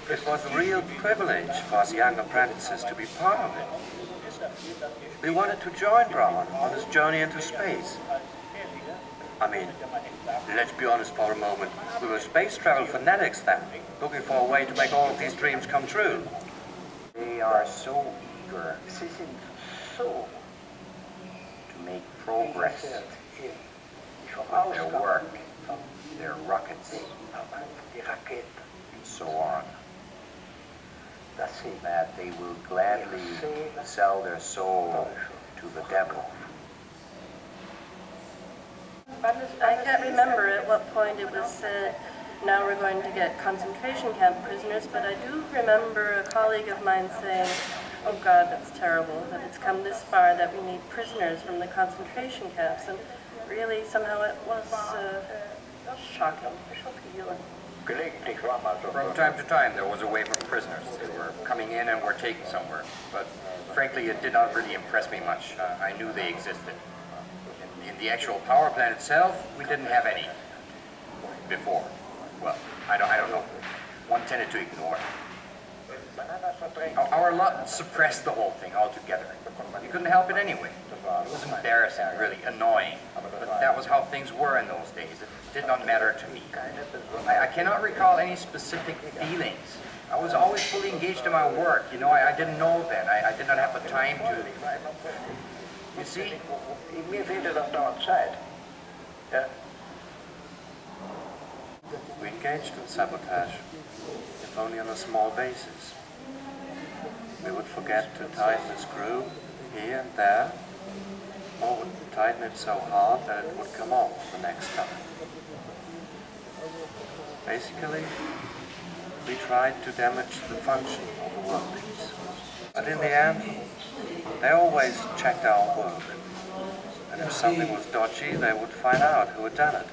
It was a real privilege for us young apprentices to be part of it. We wanted to join Brown on his journey into space. I mean, let's be honest for a moment, we were space travel fanatics then, looking for a way to make all of these dreams come true. They are so eager to make progress with their work, their rockets, and so on, that they will gladly sell their soul to the devil. I can't remember at what point it was said, now we're going to get concentration camp prisoners, but I do remember a colleague of mine saying, oh God, that's terrible, that it's come this far that we need prisoners from the concentration camps, and really somehow it was shocking. From time to time there was a wave of prisoners. They were coming in and were taken somewhere, but frankly it did not really impress me much. I knew they existed. In the actual power plant itself, we didn't have any before. Well, I don't know. One tended to ignore it. Our lot suppressed the whole thing altogether. You couldn't help it anyway. It was embarrassing, really annoying. But that was how things were in those days. It did not matter to me. I cannot recall any specific feelings. I was always fully engaged in my work. You know, I didn't know then. I did not have the time to. You see? We engaged in sabotage, if only on a small basis. We would forget to tighten the screw here and there, or would tighten it so hard that it would come off the next time. Basically, we tried to damage the function of the workpiece. But in the end, they always checked our work. And if something was dodgy, they would find out who had done it.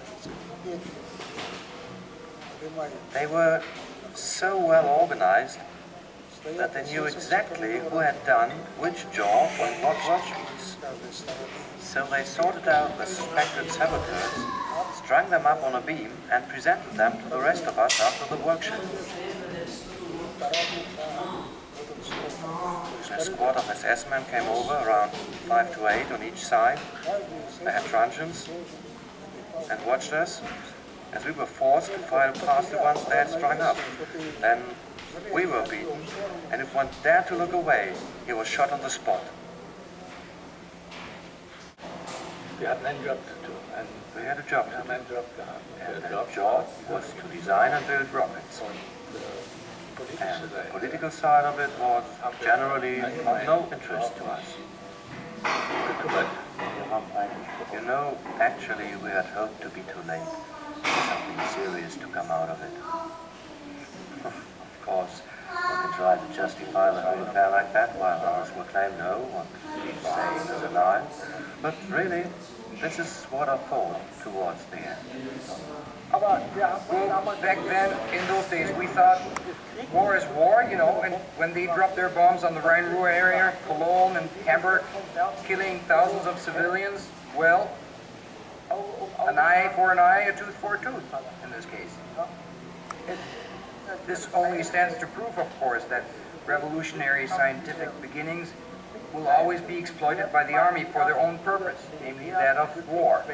They were so well organized that they knew exactly who had done which job on what workpiece. So they sorted out the suspected saboteurs, strung them up on a beam, and presented them to the rest of us after the work shift. A squad of SS men came over, around 5 to 8 on each side. They had truncheons and watched us as we were forced to file past the ones they had strung up. Then we were beaten, and if one dared to look away, he was shot on the spot. We had a job to do. We had a job to do. And the job was to design and build rockets. And the political side of it was generally of no interest to us. You know, actually we had hoped to be too late for something serious to come out of it. Of course, one can try to justify the whole affair like that while others will claim no, what he's saying is a lie. But really, this is what I thought towards the end. Well, back then, in those days, we thought war is war, you know, and when they dropped their bombs on the Rhine-Ruhr area, Cologne and Hamburg, killing thousands of civilians, well, an eye for an eye, a tooth for a tooth, in this case. This only stands to prove, of course, that revolutionary scientific beginnings will always be exploited by the army for their own purpose, namely that of war.